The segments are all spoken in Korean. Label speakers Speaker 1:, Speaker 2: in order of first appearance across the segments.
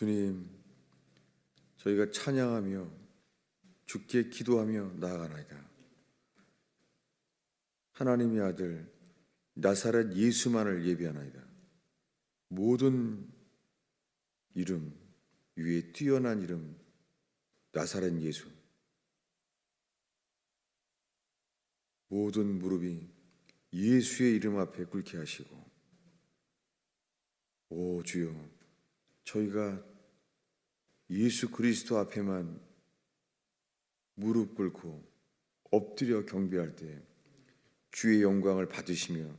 Speaker 1: 주님, 저희가 찬양하며 주께 기도하며 나아가나이다. 하나님의 아들 나사렛 예수만을 예비하나이다. 모든 이름 위에 뛰어난 이름 나사렛 예수. 모든 무릎이 예수의 이름 앞에 꿇게 하시고, 오 주여, 저희가 예수 그리스도 앞에만 무릎 꿇고 엎드려 경배할 때 주의 영광을 받으시며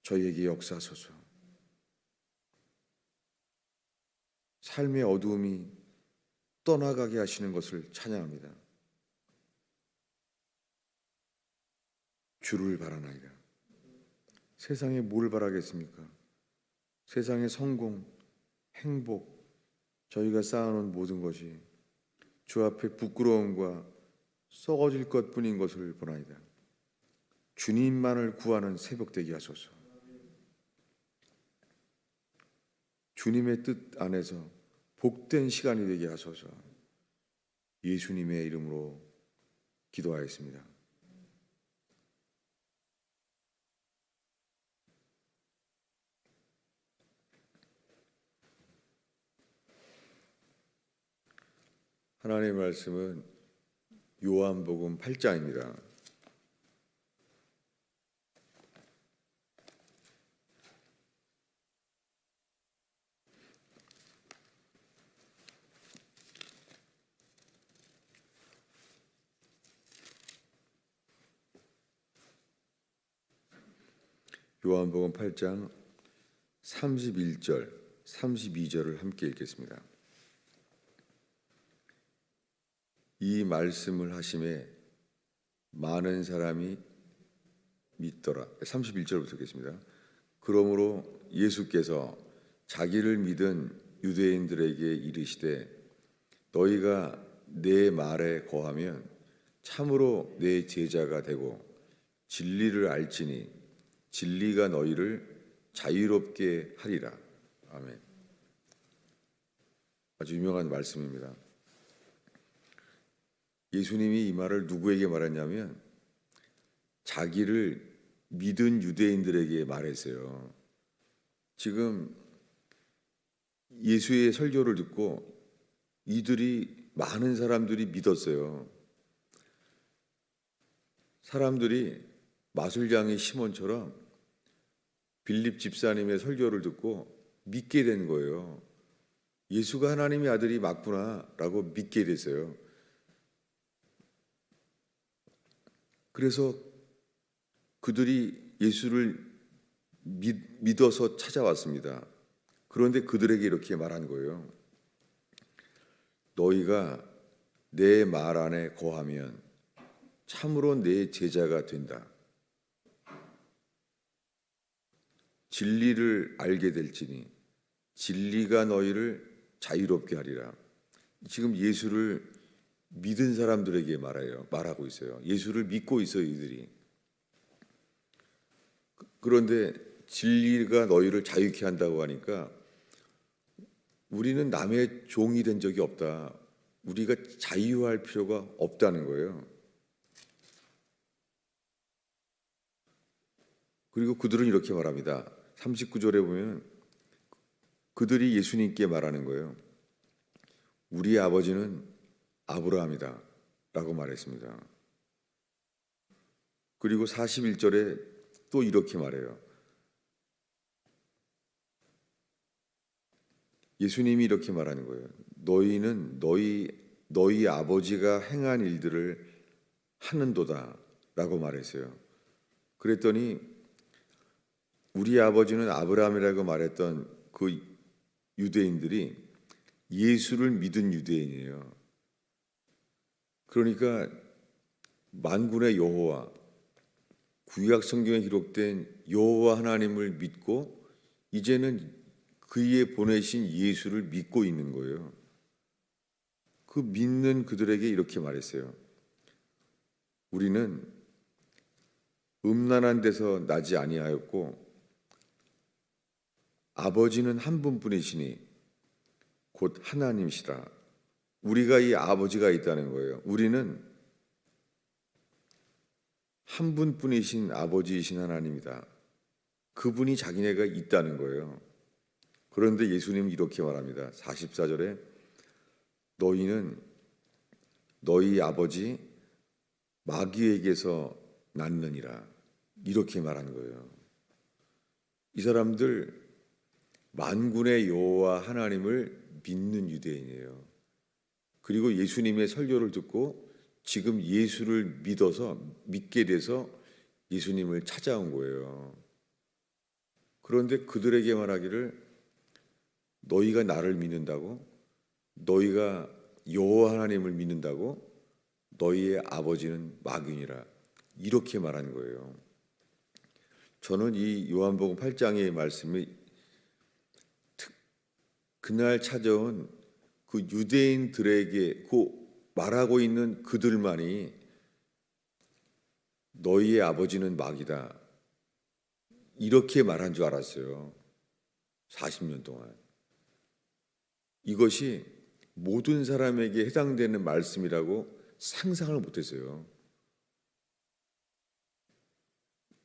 Speaker 1: 저희에게 역사하소서. 삶의 어두움이 떠나가게 하시는 것을 찬양합니다. 주를 바라나이다. 세상에 뭘 바라겠습니까? 세상의 성공, 행복, 저희가 쌓아놓은 모든 것이 주 앞에 부끄러움과 썩어질 것뿐인 것을 보나이다. 주님만을 구하는 새벽 되게 하소서. 주님의 뜻 안에서 복된 시간이 되게 하소서. 예수님의 이름으로 기도하였습니다. 하나님의 말씀은 요한복음 8장입니다. 요한복음 8장 31절, 32절을 함께 읽겠습니다. 이 말씀을 하심에 많은 사람이 믿더라. 31절부터 읽겠습니다. 그러므로 예수께서 자기를 믿은 유대인들에게 이르시되 너희가 내 말에 거하면 참으로 내 제자가 되고 진리를 알지니 진리가 너희를 자유롭게 하리라. 아멘. 아주 유명한 말씀입니다. 예수님이 이 말을 누구에게 말했냐면 자기를 믿은 유대인들에게 말했어요. 지금 예수의 설교를 듣고 많은 사람들이 믿었어요. 사람들이 마술장의 시몬처럼 빌립 집사님의 설교를 듣고 믿게 된 거예요. 예수가 하나님의 아들이 맞구나라고 믿게 됐어요. 그래서 그들이 예수를 믿어서 찾아왔습니다. 그런데 그들에게 이렇게 말한 거예요. 너희가 내 말 안에 거하면 참으로 내 제자가 된다. 진리를 알게 될지니 진리가 너희를 자유롭게 하리라. 지금 예수를 믿은 사람들에게 말하고 있어요. 예수를 믿고 있어요, 이들이. 그런데 진리가 너희를 자유케 한다고 하니까 우리는 남의 종이 된 적이 없다. 우리가 자유할 필요가 없다는 거예요. 그리고 그들은 이렇게 말합니다. 39절에 보면 그들이 예수님께 말하는 거예요. 우리 아버지는 아브라함이다 라고 말했습니다. 그리고 41절에 또 이렇게 말해요. 예수님이 이렇게 말하는 거예요. 너희는 너희 아버지가 행한 일들을 하는도다 라고 말했어요. 그랬더니 우리 아버지는 아브라함이라고 말했던 그 유대인들이 예수를 믿은 유대인이에요. 그러니까 만군의 여호와, 구약 성경에 기록된 여호와 하나님을 믿고 이제는 그의 보내신 예수를 믿고 있는 거예요. 그 믿는 그들에게 이렇게 말했어요. 우리는 음란한 데서 나지 아니하였고 아버지는 한 분뿐이시니 곧 하나님이시라. 우리가 이 아버지가 있다는 거예요. 우리는 한 분뿐이신 아버지이신 하나님이다. 그분이 자기네가 있다는 거예요. 그런데 예수님은 이렇게 말합니다. 44절에 너희는 너희 아버지 마귀에게서 났느니라. 이렇게 말하는 거예요. 이 사람들 만군의 여호와 하나님을 믿는 유대인이에요. 그리고 예수님의 설교를 듣고 지금 예수를 믿게 돼서 예수님을 찾아온 거예요. 그런데 그들에게 말하기를 너희가 나를 믿는다고? 너희가 여호와 하나님을 믿는다고? 너희의 아버지는 마귀니라. 이렇게 말하는 거예요. 저는 이 요한복음 8장의 말씀이 그날 찾아온 그 유대인들에게 말하고 있는 그들만이 너희의 아버지는 마귀다. 이렇게 말한 줄 알았어요. 40년 동안. 이것이 모든 사람에게 해당되는 말씀이라고 상상을 못했어요.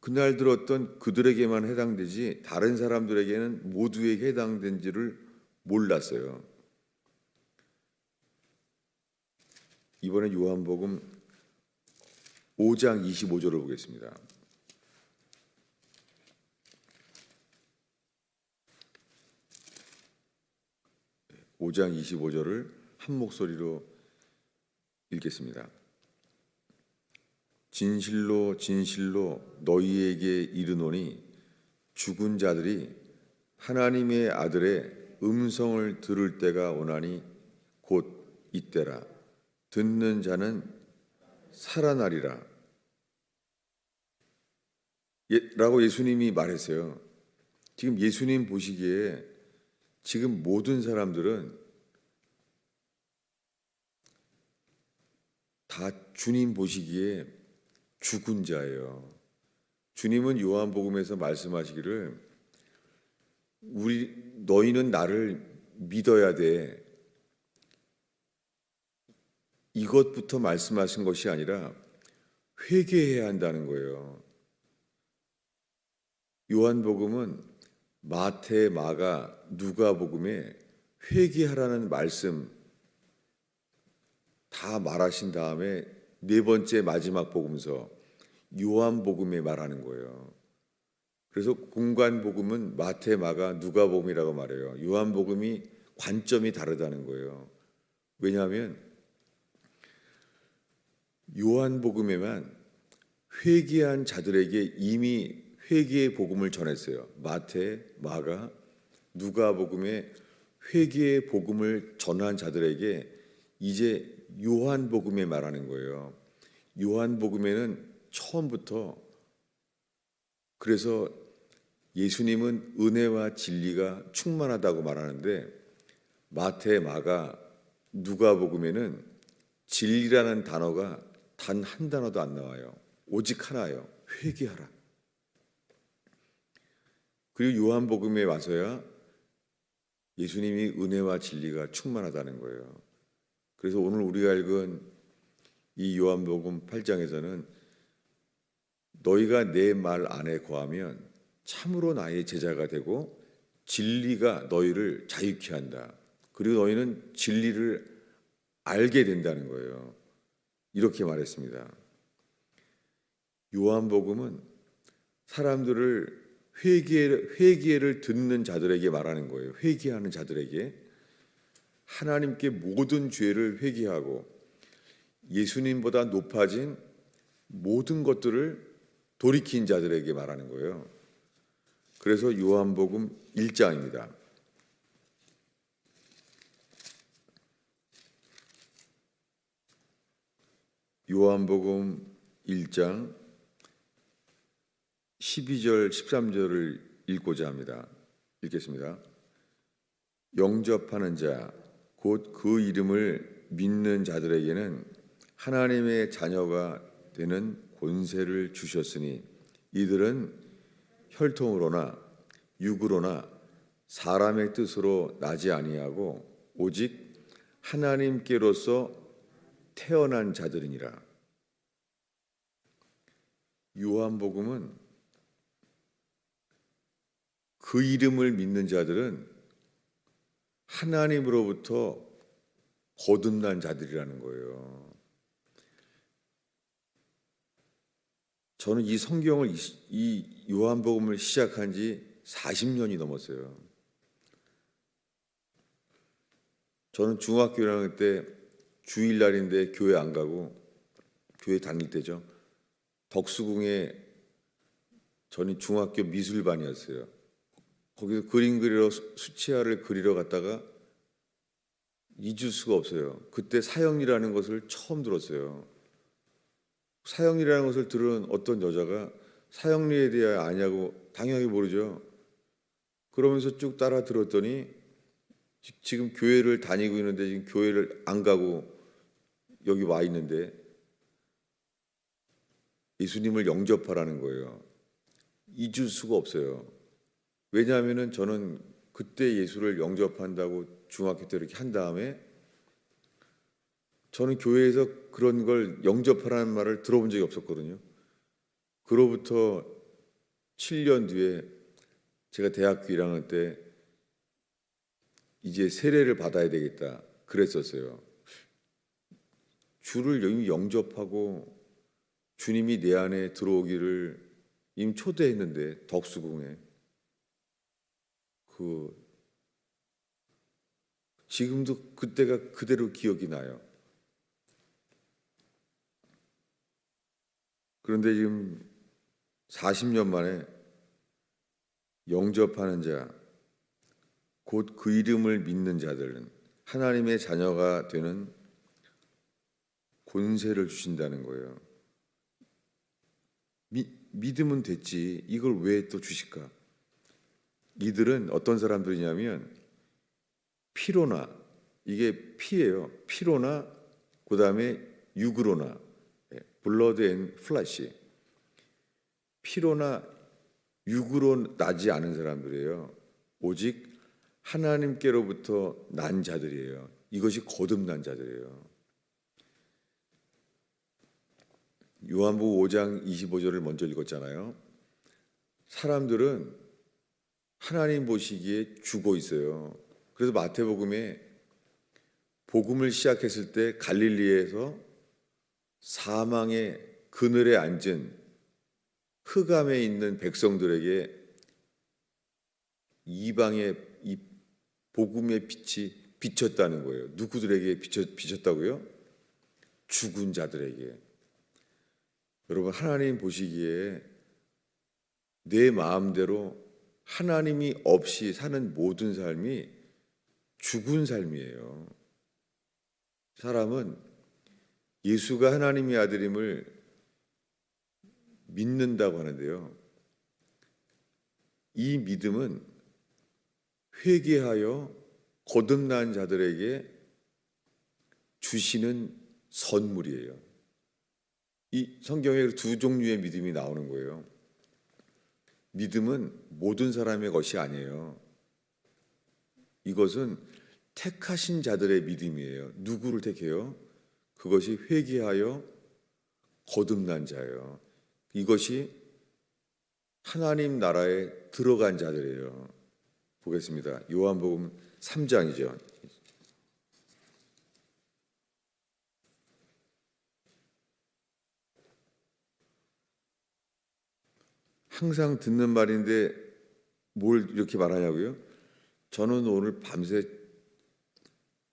Speaker 1: 그날 들었던 그들에게만 해당되지 다른 사람들에게는 모두에게 해당된지를 몰랐어요. 이번에 요한복음 5장 25절을 보겠습니다. 5장 25절을 한 목소리로 읽겠습니다. 진실로 진실로 너희에게 이르노니 죽은 자들이 하나님의 아들의 음성을 들을 때가 오나니 곧 이때라. 듣는 자는 살아나리라. 라고 예수님이 말했어요. 지금 예수님 보시기에 지금 모든 사람들은 다 주님 보시기에 죽은 자예요. 주님은 요한복음에서 말씀하시기를 너희는 나를 믿어야 돼. 이것부터 말씀하신 것이 아니라 회개해야 한다는 거예요. 요한복음은 마태, 마가, 누가복음에 회개하라는 말씀 다 말하신 다음에 네 번째 마지막 복음서 요한복음에 말하는 거예요. 그래서 공관복음은 마태, 마가, 누가복음이라고 말해요. 요한복음이 관점이 다르다는 거예요. 왜냐하면 요한복음에만 회개한 자들에게 이미 회개의 복음을 전했어요. 마태, 마가, 누가복음에 회개의 복음을 전한 자들에게 이제 요한복음에 말하는 거예요. 요한복음에는 처음부터 그래서 예수님은 은혜와 진리가 충만하다고 말하는데 마태, 마가, 누가복음에는 진리라는 단어가 단 한 단어도 안 나와요. 오직 하나예요. 회개하라. 그리고 요한복음에 와서야 예수님이 은혜와 진리가 충만하다는 거예요. 그래서 오늘 우리가 읽은 이 요한복음 8장에서는 너희가 내 말 안에 거하면 참으로 나의 제자가 되고 진리가 너희를 자유케 한다. 그리고 너희는 진리를 알게 된다는 거예요. 이렇게 말했습니다. 요한복음은 사람들을 회개를 듣는 자들에게 말하는 거예요. 회개하는 자들에게 하나님께 모든 죄를 회개하고 예수님보다 높아진 모든 것들을 돌이킨 자들에게 말하는 거예요. 그래서 요한복음 1장입니다. 요한복음 1장 12절 13절을 읽고자 합니다. 읽겠습니다. 영접하는 자 곧 그 이름을 믿는 자들에게는 하나님의 자녀가 되는 권세를 주셨으니 이들은 혈통으로나 육으로나 사람의 뜻으로 나지 아니하고 오직 하나님께로서 태어난 자들이니라. 요한복음은 그 이름을 믿는 자들은 하나님으로부터 거듭난 자들이라는 거예요. 저는 이 성경을, 이 요한복음을 시작한 지 40년이 넘었어요. 저는 중학교 1학년 때 주일날인데 교회 안 가고, 교회 다닐 때죠, 덕수궁에, 저는 중학교 미술반이었어요. 거기서 그림 그리러, 수치화를 그리러 갔다가 잊을 수가 없어요. 그때 사형리라는 것을 처음 들었어요. 사형리라는 것을 들은 어떤 여자가 사형리에 대해 아냐고, 당연히 모르죠. 그러면서 쭉 따라 들었더니 지금 교회를 다니고 있는데, 지금 교회를 안 가고 여기 와 있는데 예수님을 영접하라는 거예요. 잊을 수가 없어요. 왜냐하면 저는 그때 예수를 영접한다고 중학교 때 이렇게 한 다음에 저는 교회에서 그런 걸 영접하라는 말을 들어본 적이 없었거든요. 그로부터 7년 뒤에 제가 대학교 1학년 때 이제 세례를 받아야 되겠다 그랬었어요. 주를 이미 영접하고 주님이 내 안에 들어오기를 이미 초대했는데, 덕수궁에 지금도 그때가 그대로 기억이 나요. 그런데 지금 40년 만에 영접하는 자, 곧 그 이름을 믿는 자들은 하나님의 자녀가 되는 권세를 주신다는 거예요. 믿으면 됐지, 이걸 왜 또 주실까? 이들은 어떤 사람들이냐면 피로나, 이게 피예요. 피로나, 그 다음에 유그로나, 블러드 앤 플래시, 피로나 육으로 나지 않은 사람들이에요. 오직 하나님께로부터 난 자들이에요. 이것이 거듭난 자들이에요. 요한복음 5장 25절을 먼저 읽었잖아요. 사람들은 하나님 보시기에 죽어 있어요. 그래서 마태복음에 복음을 시작했을 때 갈릴리에서 사망의 그늘에 앉은 흑암에 있는 백성들에게 이방의 이 복음의 빛이 비쳤다는 거예요. 누구들에게 비쳤다고요? 죽은 자들에게. 여러분, 하나님 보시기에 내 마음대로 하나님이 없이 사는 모든 삶이 죽은 삶이에요. 사람은 예수가 하나님의 아들임을 믿는다고 하는데요, 이 믿음은 회개하여 거듭난 자들에게 주시는 선물이에요. 이 성경에 두 종류의 믿음이 나오는 거예요. 믿음은 모든 사람의 것이 아니에요. 이것은 택하신 자들의 믿음이에요. 누구를 택해요? 그것이 회개하여 거듭난 자예요. 이것이 하나님 나라에 들어간 자들이에요. 보겠습니다. 요한복음 3장이죠. 항상 듣는 말인데 뭘 이렇게 말하냐고요? 저는 오늘 밤새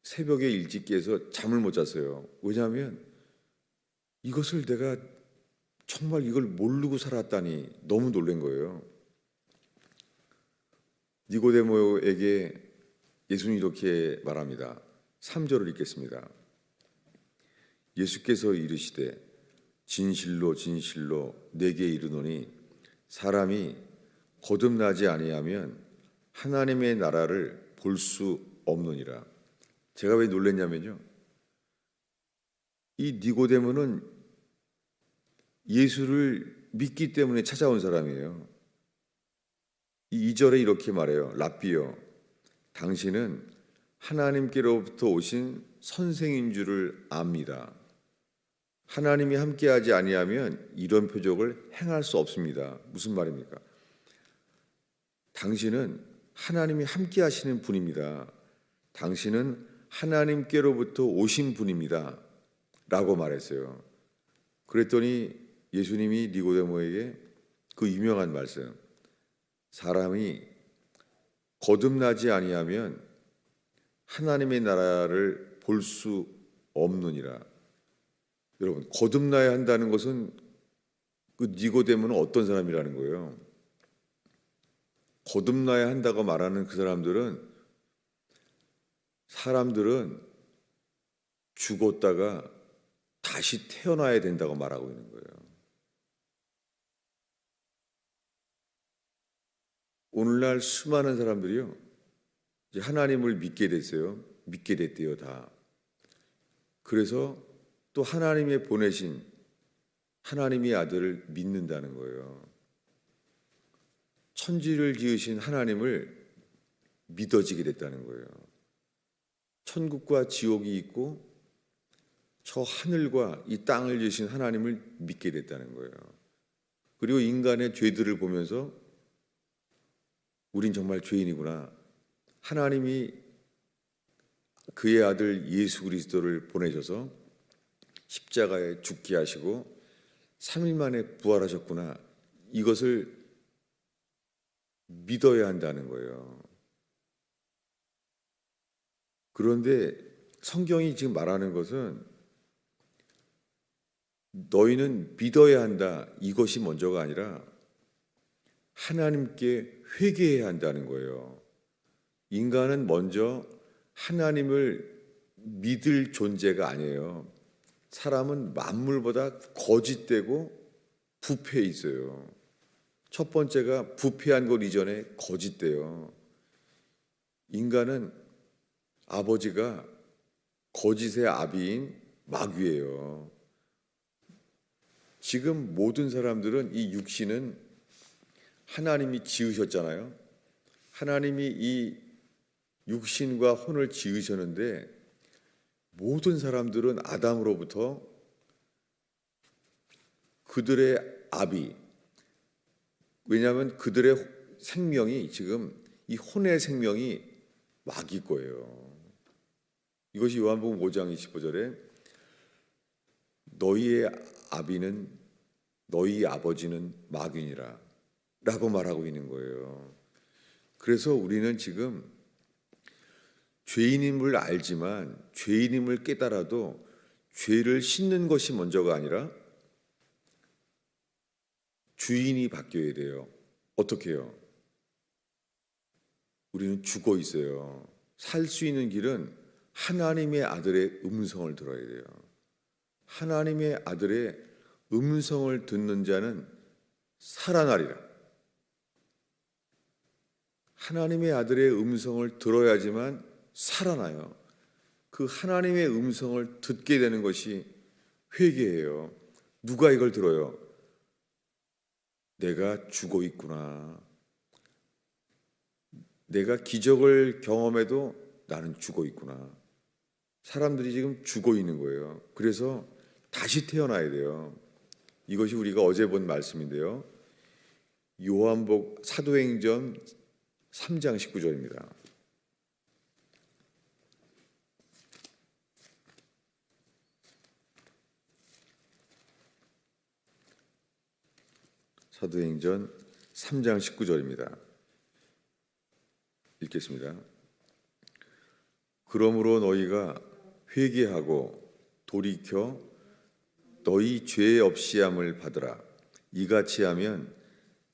Speaker 1: 새벽에 일찍 깨서 잠을 못 잤어요. 왜냐하면 이것을 내가 정말 이걸 모르고 살았다니 너무 놀란 거예요. 니고데모에게 예수님이 이렇게 말합니다. 3절을 읽겠습니다. 예수께서 이르시되 진실로 진실로 내게 이르노니 사람이 거듭나지 아니하면 하나님의 나라를 볼 수 없느니라. 제가 왜 놀랐냐면요, 이 니고데모는 예수를 믿기 때문에 찾아온 사람이에요. 이 2절에 이렇게 말해요. 랍비여, 당신은 하나님께로부터 오신 선생인 줄을 압니다. 하나님이 함께하지 아니하면 이런 표적을 행할 수 없습니다. 무슨 말입니까? 당신은 하나님이 함께하시는 분입니다. 당신은 하나님께로부터 오신 분입니다. 라고 말했어요. 그랬더니 예수님이 니고데모에게 그 유명한 말씀, 사람이 거듭나지 아니하면 하나님의 나라를 볼 수 없느니라. 여러분, 거듭나야 한다는 것은 그 니고데모는 어떤 사람이라는 거예요? 거듭나야 한다고 말하는 그 사람들은 죽었다가 다시 태어나야 된다고 말하고 있는 거예요. 오늘날 수많은 사람들이요, 이제 하나님을 믿게 됐어요. 믿게 됐대요, 다. 그래서 또 하나님의 보내신 하나님의 아들을 믿는다는 거예요. 천지를 지으신 하나님을 믿어지게 됐다는 거예요. 천국과 지옥이 있고 저 하늘과 이 땅을 지으신 하나님을 믿게 됐다는 거예요. 그리고 인간의 죄들을 보면서 우린 정말 죄인이구나. 하나님이 그의 아들 예수 그리스도를 보내셔서 십자가에 죽게 하시고 3일 만에 부활하셨구나. 이것을 믿어야 한다는 거예요. 그런데 성경이 지금 말하는 것은 너희는 믿어야 한다. 이것이 먼저가 아니라 하나님께 회개해야 한다는 거예요. 인간은 먼저 하나님을 믿을 존재가 아니에요. 사람은 만물보다 거짓되고 부패해 있어요. 첫 번째가 부패한 것 이전에 거짓돼요. 인간은 아버지가 거짓의 아비인 마귀예요. 지금 모든 사람들은 이 육신은 하나님이 지으셨잖아요. 하나님이 이 육신과 혼을 지으셨는데 모든 사람들은 아담으로부터 그들의 아비, 왜냐하면 그들의 생명이 지금 이 혼의 생명이 마귀 거예요. 이것이 요한복음 5장 25절에 너희의 아비는 너희 아버지는 마귀니라 라고 말하고 있는 거예요. 그래서 우리는 지금 죄인임을 알지만 죄인임을 깨달아도 죄를 씻는 것이 먼저가 아니라 주인이 바뀌어야 돼요. 어떻게 해요? 우리는 죽어 있어요. 살 수 있는 길은 하나님의 아들의 음성을 들어야 돼요. 하나님의 아들의 음성을 듣는 자는 살아나리라. 하나님의 아들의 음성을 들어야지만 살아나요. 그 하나님의 음성을 듣게 되는 것이 회개예요. 누가 이걸 들어요? 내가 죽어 있구나. 내가 기적을 경험해도 나는 죽어 있구나. 사람들이 지금 죽어 있는 거예요. 그래서 다시 태어나야 돼요. 이것이 우리가 어제 본 말씀인데요. 사도행전 3장 19절입니다. 사도행전 3장 19절입니다. 읽겠습니다. 그러므로 너희가 회개하고 돌이켜 너희 죄 없이함을 받으라. 이같이 하면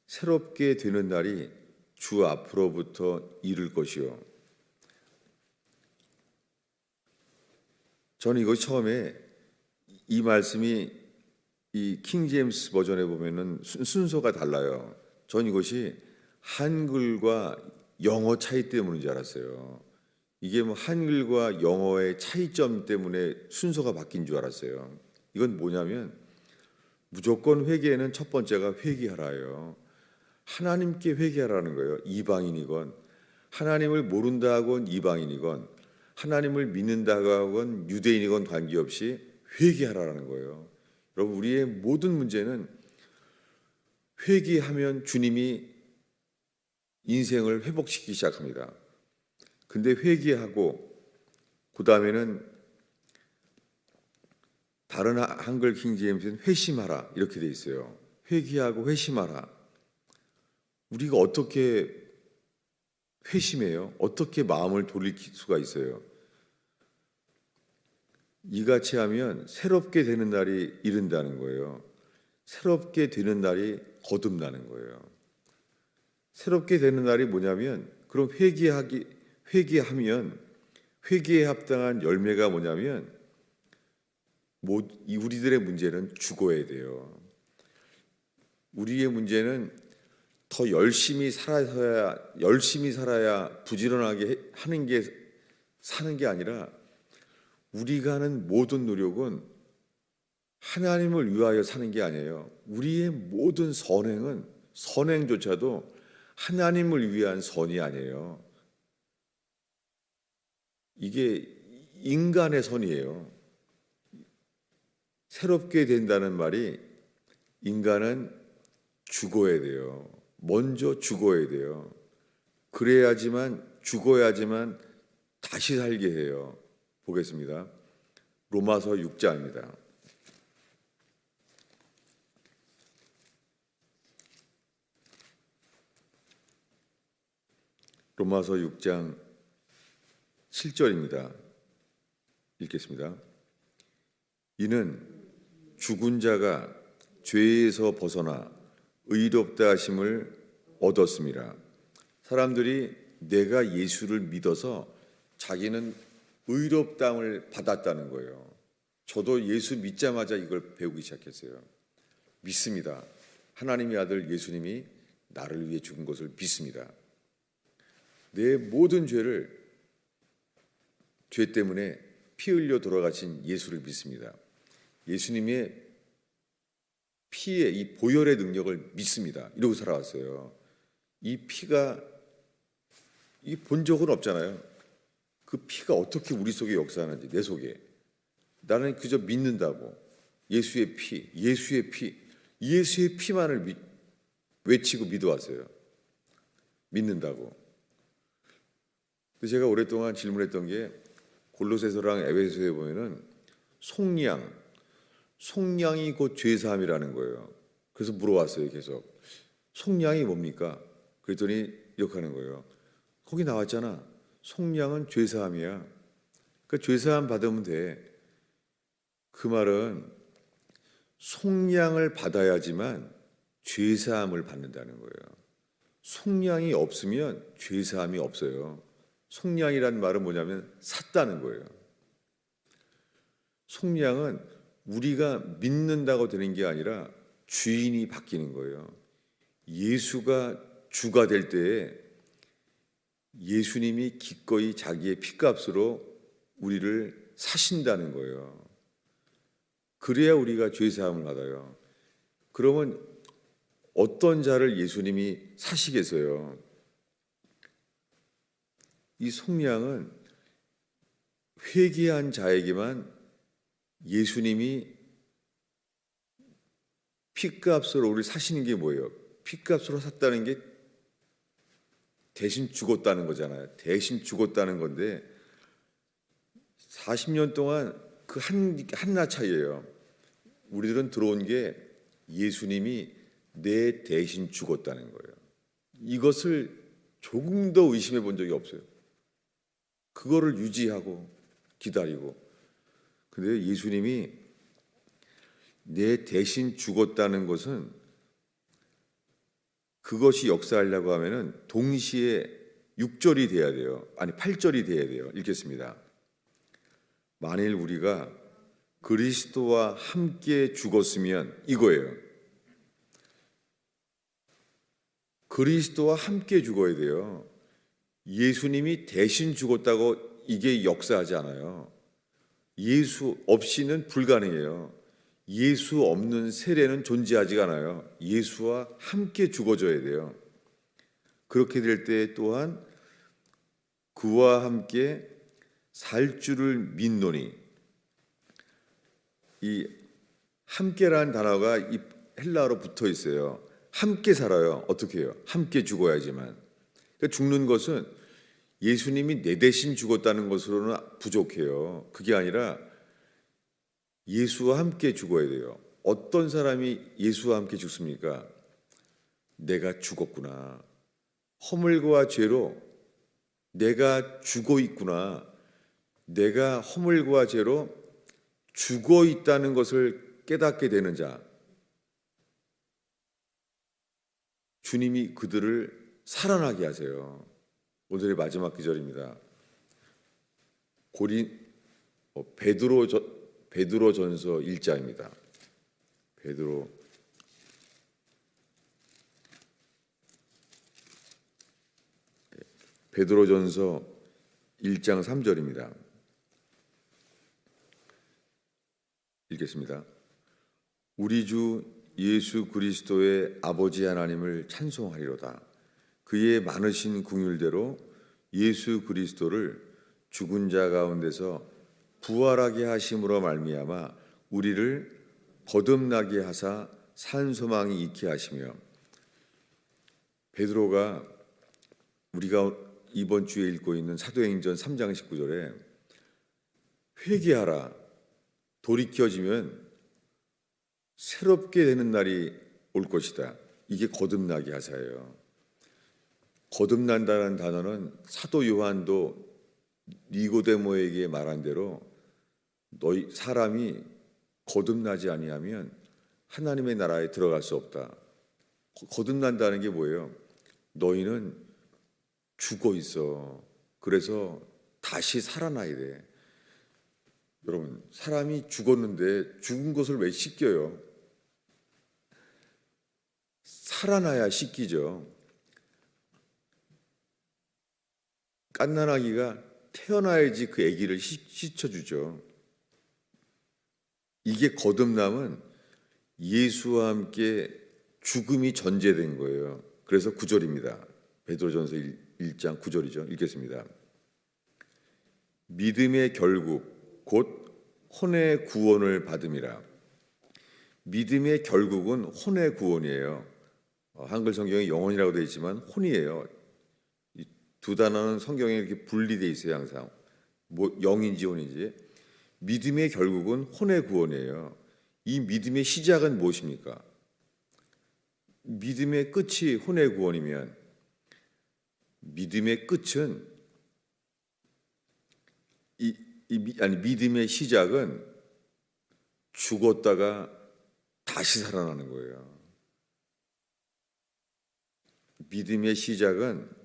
Speaker 1: 새롭게 되는 날이 주 앞으로부터 이를 것이요. 저는 이거 처음에 이 말씀이 이 킹제임스 버전에 보면은 순서가 달라요. 전 이것이 한글과 영어 차이 때문인 줄 알았어요. 이게 뭐 한글과 영어의 차이점 때문에 순서가 바뀐 줄 알았어요. 이건 뭐냐면 무조건 회개는 첫 번째가 회개하라예요. 하나님께 회개하라는 거예요. 이방인이건 하나님을 모른다 하건 이방인이건 하나님을 믿는다건 유대인이건 관계없이 회개하라는 거예요. 여러분, 우리의 모든 문제는 회개하면 주님이 인생을 회복시키기 시작합니다. 근데 회개하고 그 다음에는 다른 한글 킹제임스는 회심하라 이렇게 돼 있어요. 회개하고 회심하라. 우리가 어떻게 회심해요? 어떻게 마음을 돌릴 수가 있어요? 이같이 하면 새롭게 되는 날이 이른다는 거예요. 새롭게 되는 날이 거듭나는 거예요. 새롭게 되는 날이 뭐냐면, 그럼 회개하면 회개에 합당한 열매가 뭐냐면, 우리들의 문제는 죽어야 돼요. 우리의 문제는 더 열심히 살아야 부지런하게 사는 게 아니라, 우리가 하는 모든 노력은 하나님을 위하여 사는 게 아니에요. 우리의 모든 선행조차도 하나님을 위한 선이 아니에요. 이게 인간의 선이에요. 새롭게 된다는 말이, 인간은 죽어야 돼요. 먼저 죽어야 돼요. 죽어야지만 다시 살게 해요. 보겠습니다. 로마서 6장입니다. 로마서 6장 7절입니다. 읽겠습니다. 이는 죽은 자가 죄에서 벗어나 의롭다 하심을 얻었습니다. 사람들이 내가 예수를 믿어서 자기는 의롭다함을 받았다는 거예요. 저도 예수 믿자마자 이걸 배우기 시작했어요. 믿습니다. 하나님의 아들 예수님이 나를 위해 죽은 것을 믿습니다. 내 모든 죄 때문에 피 흘려 돌아가신 예수를 믿습니다. 예수님의 피의 이 보혈의 능력을 믿습니다. 이러고 살아왔어요. 이 피가 본 적은 없잖아요. 그 피가 어떻게 우리 속에 역사하는지, 내 속에. 나는 그저 믿는다고. 예수의 피만을 외치고 믿어왔어요. 믿는다고. 제가 오랫동안 질문했던 게, 골로새서랑 에베소서에 보면은 속량이 곧 죄사함이라는 거예요. 그래서 물어왔어요, 계속. 속량이 뭡니까? 그랬더니 이렇게 하는 거예요. 거기 나왔잖아. 속량은 죄사함이야. 그러니까 죄사함 받으면 돼. 그 말은 속량을 받아야지만 죄사함을 받는다는 거예요. 속량이 없으면 죄사함이 없어요. 속량이란 말은 뭐냐면 샀다는 거예요. 속량은 우리가 믿는다고 되는 게 아니라 주인이 바뀌는 거예요. 예수가 주가 될 때에 예수님이 기꺼이 자기의 피값으로 우리를 사신다는 거예요. 그래야 우리가 죄사함을 받아요. 그러면 어떤 자를 예수님이 사시겠어요? 이 속량은 회개한 자에게만 예수님이 피값으로 우리를 사시는 게 뭐예요? 피값으로 샀다는 게 대신 죽었다는 거잖아요. 대신 죽었다는 건데 40년 동안 그 한낱 차이예요. 우리들은 들어온 게 예수님이 내 대신 죽었다는 거예요. 이것을 조금 더 의심해 본 적이 없어요. 그거를 유지하고 기다리고. 근데 예수님이 내 대신 죽었다는 것은, 그것이 역사하려고 하면은 동시에 6절이 돼야 돼요. 아니 8절이 돼야 돼요. 읽겠습니다. 만일 우리가 그리스도와 함께 죽었으면, 이거예요. 그리스도와 함께 죽어야 돼요. 예수님이 대신 죽었다고 이게 역사하지 않아요. 예수 없이는 불가능해요. 예수 없는 세례는 존재하지 않아요. 예수와 함께 죽어져야 돼요. 그렇게 될 때 또한 그와 함께 살 줄을 믿노니, 이 함께라는 단어가 이 헬라어로 붙어 있어요. 함께 살아요. 어떻게 해요? 함께 죽어야지만. 그러니까 죽는 것은 예수님이 내 대신 죽었다는 것으로는 부족해요. 그게 아니라 예수와 함께 죽어야 돼요. 어떤 사람이 예수와 함께 죽습니까? 내가 죽었구나. 허물과 죄로 내가 죽어 있구나. 내가 허물과 죄로 죽어 있다는 것을 깨닫게 되는 자. 주님이 그들을 살아나게 하세요. 오늘의 마지막 기절입니다. 베드로전서 1장입니다. 베드로전서 1장 3절입니다. 읽겠습니다. 우리 주 예수 그리스도의 아버지 하나님을 찬송하리로다. 그의 많으신 긍휼대로 예수 그리스도를 죽은 자 가운데서 부활하게 하심으로 말미암아 우리를 거듭나게 하사 산 소망이 있게 하시며, 베드로가 우리가 이번 주에 읽고 있는 사도행전 3장 19절에 회개하라, 돌이켜지면 새롭게 되는 날이 올 것이다. 이게 거듭나게 하사예요. 거듭난다는 단어는 사도 요한도 니고데모에게 말한 대로 너희 사람이 거듭나지 아니하면 하나님의 나라에 들어갈 수 없다. 거듭난다는 게 뭐예요? 너희는 죽어 있어. 그래서 다시 살아나야 돼. 여러분, 사람이 죽었는데 죽은 것을 왜 씻겨요? 살아나야 씻기죠. 갓난아기가 태어나야지 그 아기를 씻어주죠. 이게 거듭남은 예수와 함께 죽음이 전제된 거예요. 그래서 9절입니다. 베드로전서 1장 9절이죠. 읽겠습니다. 믿음의 결국 곧 혼의 구원을 받음이라. 믿음의 결국은 혼의 구원이에요. 한글 성경에 영혼이라고 되어 있지만 혼이에요. 이 두 단어는 성경에 이렇게 분리되어 있어요. 항상 영인지 혼인지. 믿음의 결국은 혼의 구원이에요. 이 믿음의 시작은 무엇입니까? 믿음의 끝이 혼의 구원이면 믿음의 끝은 믿음의 시작은 죽었다가 다시 살아나는 거예요. 믿음의 시작은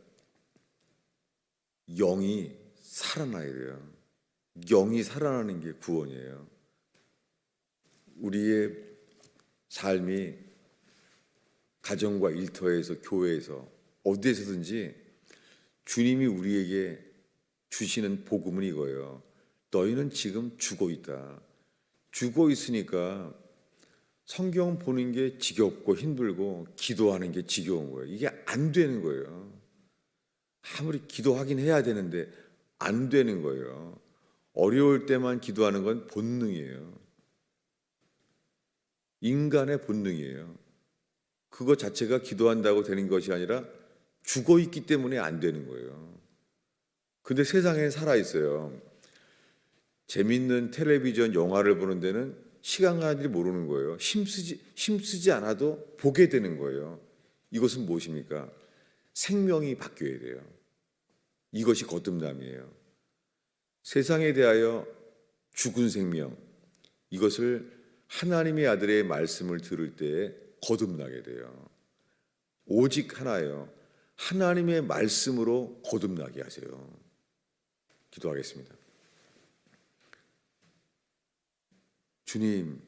Speaker 1: 영이 살아나야 돼요. 영이 살아나는 게 구원이에요. 우리의 삶이 가정과 일터에서, 교회에서, 어디에서든지 주님이 우리에게 주시는 복음은 이거예요. 너희는 지금 죽어 있다. 죽어 있으니까 성경 보는 게 지겹고 힘들고 기도하는 게 지겨운 거예요. 이게 안 되는 거예요. 아무리 기도하긴 해야 되는데 안 되는 거예요. 어려울 때만 기도하는 건 본능이에요. 인간의 본능이에요. 그거 자체가 기도한다고 되는 것이 아니라 죽어 있기 때문에 안 되는 거예요. 근데 세상에 살아 있어요. 재밌는 텔레비전 영화를 보는 데는 시간 가는 줄 모르는 거예요. 힘쓰지 않아도 보게 되는 거예요. 이것은 무엇입니까? 생명이 바뀌어야 돼요. 이것이 거듭남이에요. 세상에 대하여 죽은 생명, 이것을 하나님의 아들의 말씀을 들을 때에 거듭나게 돼요. 오직 하나예요. 하나님의 말씀으로 거듭나게 하세요. 기도하겠습니다. 주님,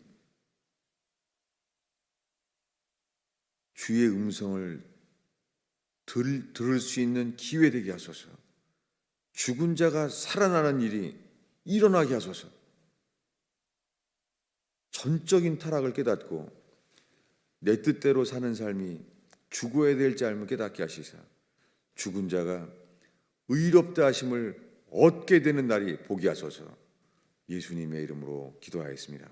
Speaker 1: 주의 음성을 들을 수 있는 기회 되게 하소서. 죽은 자가 살아나는 일이 일어나게 하소서. 전적인 타락을 깨닫고 내 뜻대로 사는 삶이 죽어야 될 삶을 깨닫게 하시사 죽은 자가 의롭다 하심을 얻게 되는 날이 보기 하소서. 예수님의 이름으로 기도하였습니다.